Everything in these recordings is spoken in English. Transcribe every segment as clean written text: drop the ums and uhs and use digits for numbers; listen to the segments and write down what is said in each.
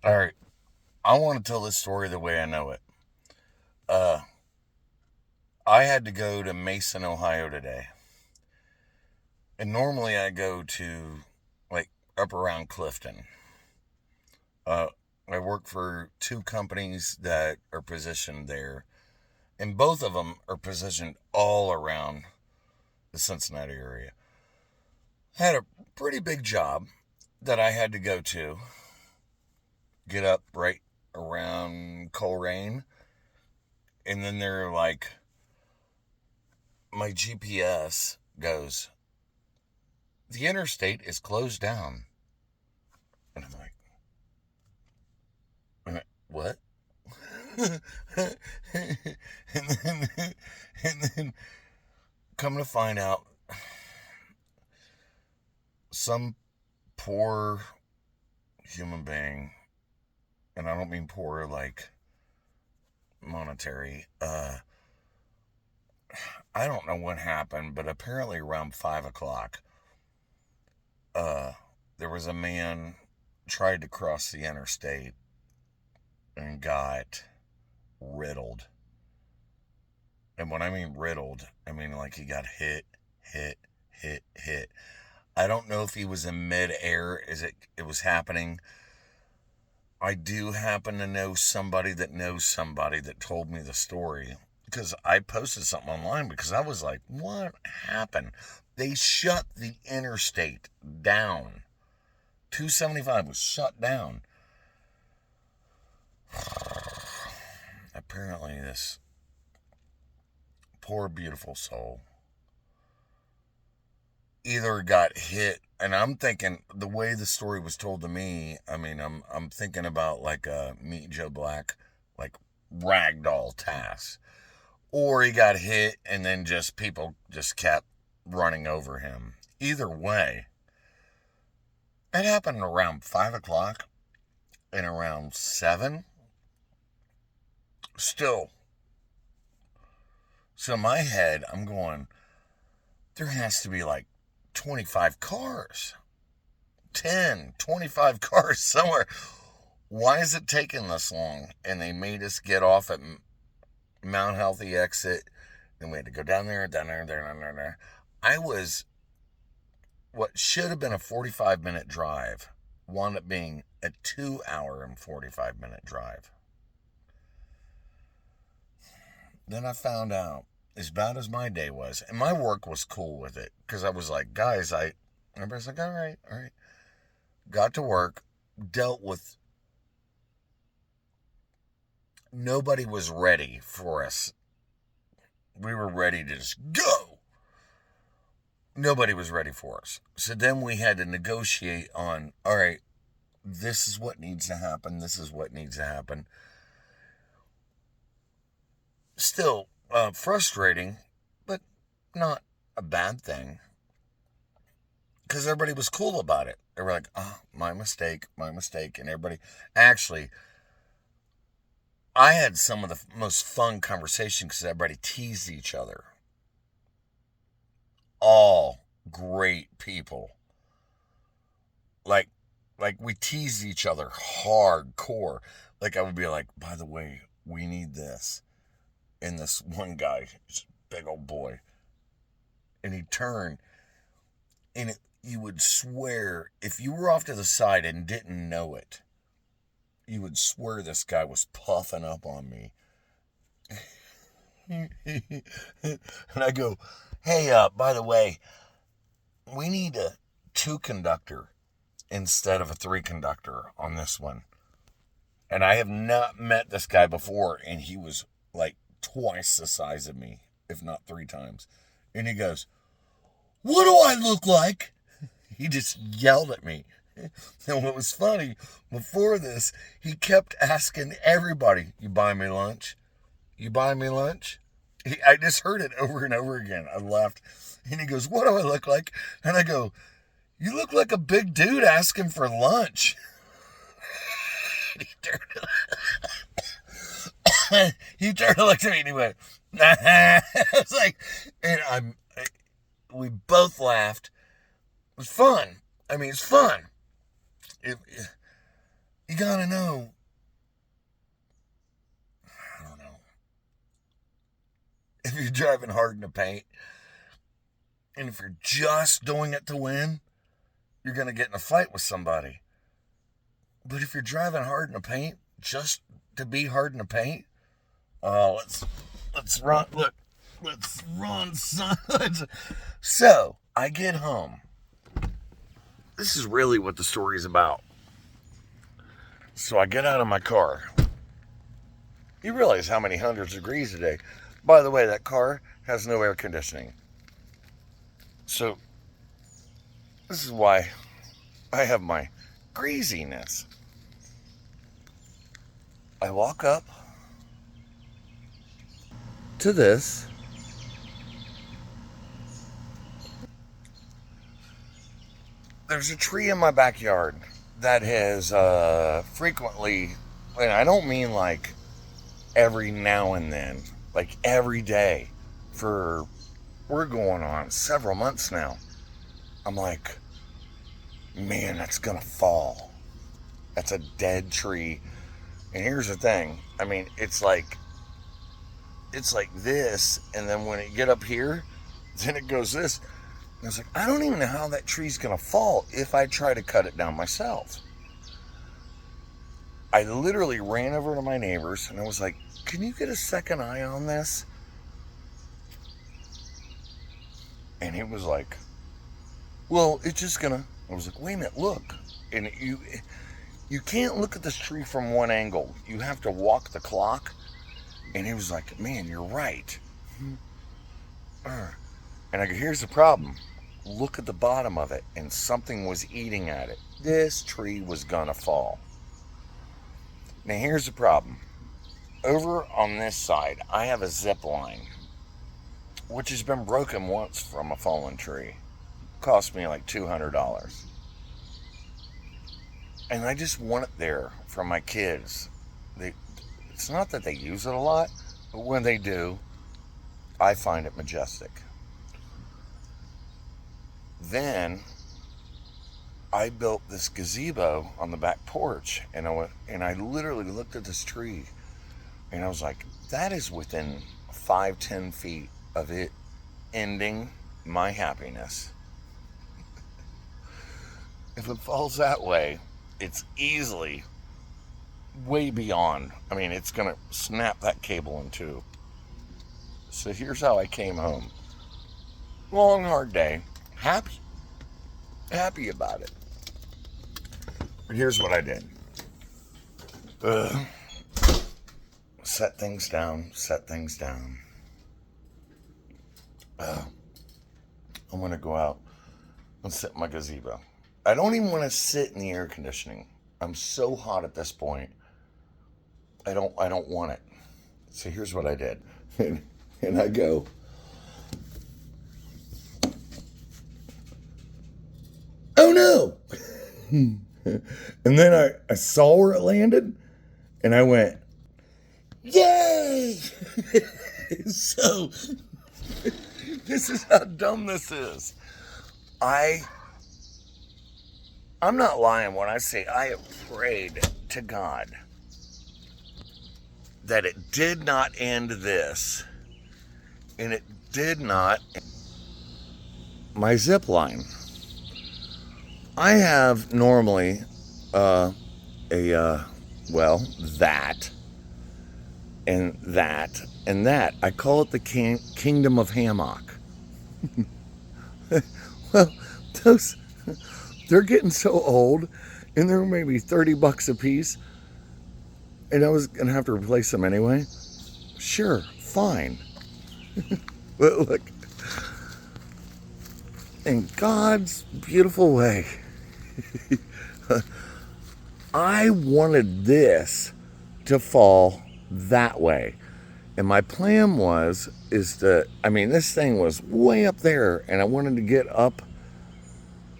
All right, I want to tell this story the way I know it. Uh, I had to go to Mason, Ohio today, and normally I go to like up around Clifton. Uh, I work for two companies that are positioned there, and both of them are positioned all around the Cincinnati area. I had a pretty big job that I had to go to, get up right around Coleraine, and then they're like, my GPS goes, the interstate is closed down. And I'm like, what? and then, and then come to find out, some poor human being, and I don't mean poor like monetary, I don't know what happened, but apparently around 5 o'clock, uh, there was a man tried to cross the interstate and got riddled. And when I mean riddled, I mean like he got hit. I don't know if he was in midair as it was happening. I do happen to know somebody that knows somebody that told me the story because I posted something online because I was like, what happened? They shut the interstate down. 275 was shut down. Apparently, this poor, beautiful soul either got hit, and I'm thinking the way the story was told to me, I mean, I'm thinking about like a Meet Joe Black, like ragdoll task, or he got hit and then just people just kept running over him. Either way, it happened around 5 o'clock and around 7. Still, so in my head, I'm going, there has to be like 25 cars, 10, 25 cars somewhere. Why is it taking this long? And they made us get off at Mount Healthy exit. Then we had to go down there, down there. I was, what should have been a 45-minute drive wound up being a 2 hour and 45-minute drive. Then I found out, as bad as my day was, and my work was cool with it, because I was like, guys, everybody's like, all right. Got to work, dealt with, nobody was ready for us. We were ready to just go. Nobody was ready for us. So then we had to negotiate on, all right, this is what needs to happen. This is what needs to happen. Still frustrating, but not a bad thing because everybody was cool about it. They were like, oh, my mistake. And everybody, actually, I had some of the most fun conversations because everybody teased each other. All great people. Like, like we teased each other hardcore. Like I would be like, by the way, we need this. And this one guy, this big old boy, and he'd turn, and you would swear, if you were off to the side and didn't know it, you would swear this guy was puffing up on me. And I go, hey, by the way, we need a two conductor instead of a three conductor on this one. And I have not met this guy before, and he was like twice the size of me, if not three times. And he goes, what do I look like? He just yelled at me. And what was funny, before this, he kept asking everybody, you buy me lunch? You buy me lunch? I just heard it over and over again. I laughed. And he goes, what do I look like? And I go, you look like a big dude asking for lunch. And he turned and looked at me and he went, it's like, and we both laughed. It was fun. I mean, it's fun. It, You gotta know, I don't know, if you're driving hard in the paint, and if you're just doing it to win, you're gonna get in a fight with somebody. But if you're driving hard in the paint just to be hard in the paint, let's run. Look, let's run, son. So I get home. This is really what the story is about. So I get out of my car. You realize how many hundreds of degrees today. By the way, that car has no air conditioning. So this is why I have my greasiness. I walk up to this. There's a tree in my backyard that has frequently, and I don't mean like every now and then, like every day we're going on several months now. I'm like, man, that's gonna fall. That's a dead tree. And here's the thing. I mean, it's like this, and then when it get up here, then it goes this. And I was like, I don't even know how that tree's gonna fall if I try to cut it down myself. I literally ran over to my neighbors and I was like, can you get a second eye on this? And he was like, well, it's just gonna. I was like, wait a minute, look. And you can't look at this tree from one angle. You have to walk the clock. And he was like, man, you're right. And I go, here's the problem. Look at the bottom of it. And something was eating at it. This tree was gonna fall. Now here's the problem. Over on this side, I have a zip line, which has been broken once from a fallen tree. Cost me like $200. And I just want it there for my kids. It's not that they use it a lot, but when they do, I find it majestic. Then I built this gazebo on the back porch, and I literally looked at this tree, and I was like, that is within 5-10 feet of it ending my happiness. If it falls that way, it's easily way beyond. I mean, it's gonna snap that cable in two. So here's how I came home. Long, hard day. Happy about it. But here's what I did. Set things down. I'm gonna go out and sit in my gazebo. I don't even want to sit in the air conditioning. I'm so hot at this point. I don't want it. So here's what I did. And I go, oh no! And then I saw where it landed, and I went, yay! So, this is how dumb this is. I'm not lying when I say I have prayed to God that it did not end this, and it did not my zip line. I have normally that and that and that. I call it the kingdom of hammock. Well, they're getting so old, and they're maybe $30 a piece, and I was gonna have to replace them anyway. Sure, fine. But look, in God's beautiful way, I wanted this to fall that way. And my plan this thing was way up there, and I wanted to get up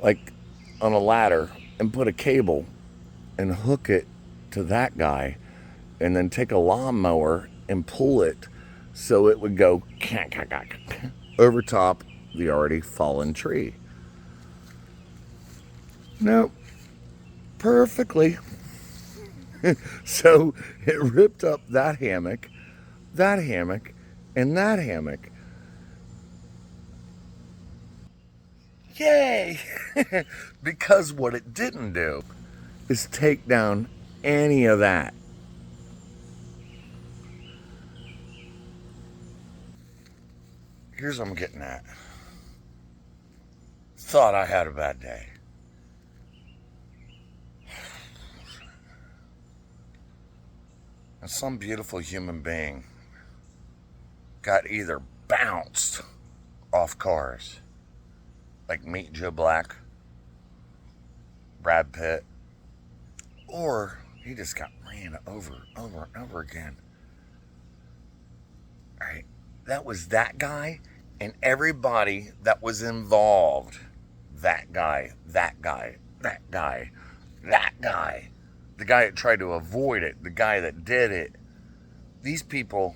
like on a ladder and put a cable and hook it to that guy, and then take a lawnmower and pull it so it would go over top the already fallen tree. Nope. Perfectly So it ripped up that hammock, and that hammock. Yay! Because what it didn't do is take down any of that. Here's what I'm getting at. Thought I had a bad day. And some beautiful human being got either bounced off cars, like Meet Joe Black, Brad Pitt, or he just got ran over, and over again. All right, that was that guy and everybody that was involved. That guy, that guy, that guy, that guy. The guy that tried to avoid it, the guy that did it. These people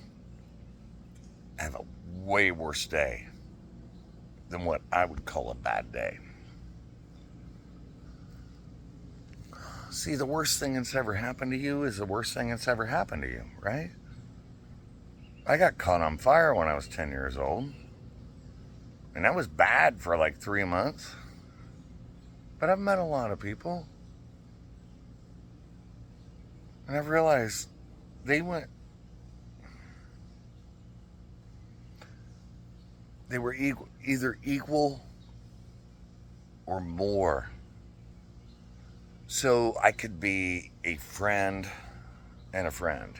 have a way worse day than what I would call a bad day. See, the worst thing that's ever happened to you is the worst thing that's ever happened to you, right? I got caught on fire when I was 10 years old. And that was bad for like 3 months. But I've met a lot of people. And I've realized they were either equal or more. So I could be a friend and a friend.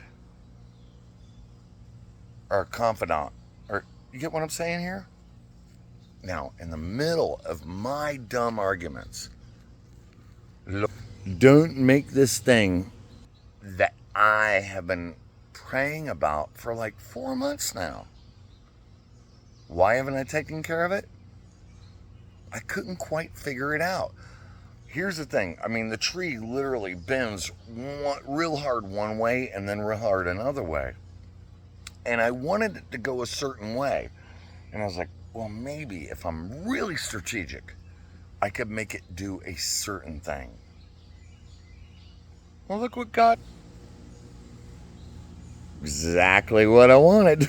Or a confidant. Or you get what I'm saying here? Now, in the middle of my dumb arguments, don't make this thing that I have been praying about for like 4 months now. Why haven't I taken care of it? I couldn't quite figure it out. Here's the thing. I mean, the tree literally bends real hard one way and then real hard another way. And I wanted it to go a certain way. And I was like, well, maybe if I'm really strategic, I could make it do a certain thing. Well, look what God... Exactly what I wanted.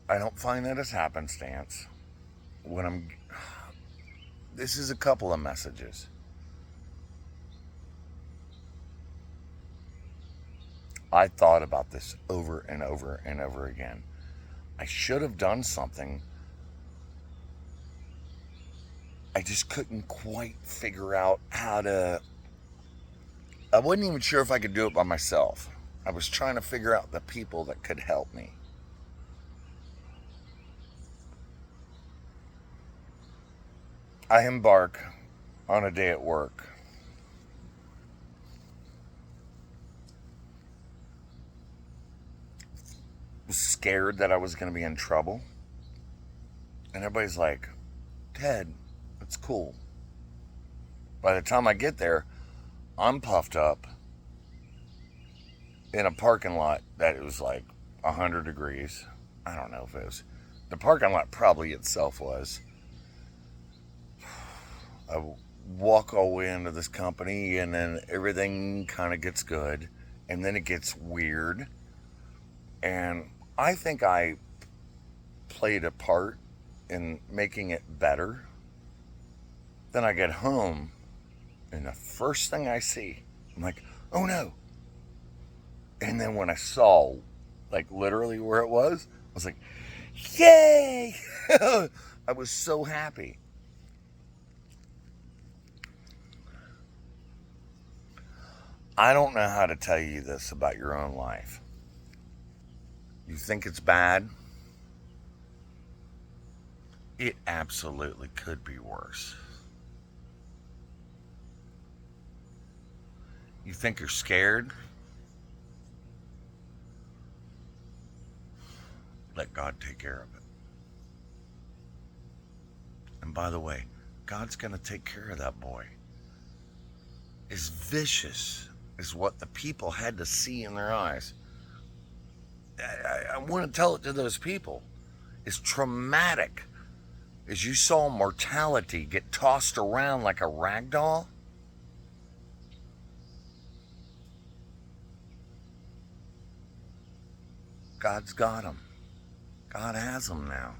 I don't find that as happenstance. This is a couple of messages. I thought about this over and over and over again. I should have done something. I just couldn't quite figure out how to... I wasn't even sure if I could do it by myself. I was trying to figure out the people that could help me. I embark on a day at work. Was scared that I was going to be in trouble. And everybody's like, Ted, it's cool. By the time I get there, I'm puffed up in a parking lot that it was like 100 degrees. I don't know if it was. The parking lot probably itself was. I walk all the way into this company and then everything kind of gets good. And then it gets weird. And I think I played a part in making it better. Then I get home and the first thing I see, I'm like, oh no. And then when I saw, like literally where it was, I was like, yay! I was so happy. I don't know how to tell you this about your own life. You think it's bad? It absolutely could be worse. You think you're scared? Let God take care of it. And by the way, God's going to take care of that boy. As vicious as what the people had to see in their eyes, I want to tell it to those people. As traumatic as you saw mortality get tossed around like a rag doll, God's got them. God has them now.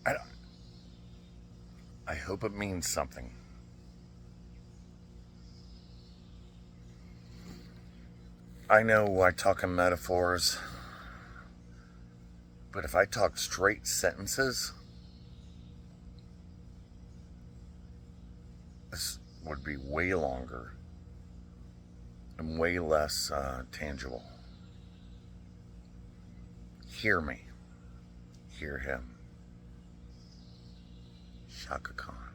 I, I hope it means something. I know I talk in metaphors, but if I talk straight sentences, this would be way longer and way less tangible. Hear me. Hear him. Shaka Khan.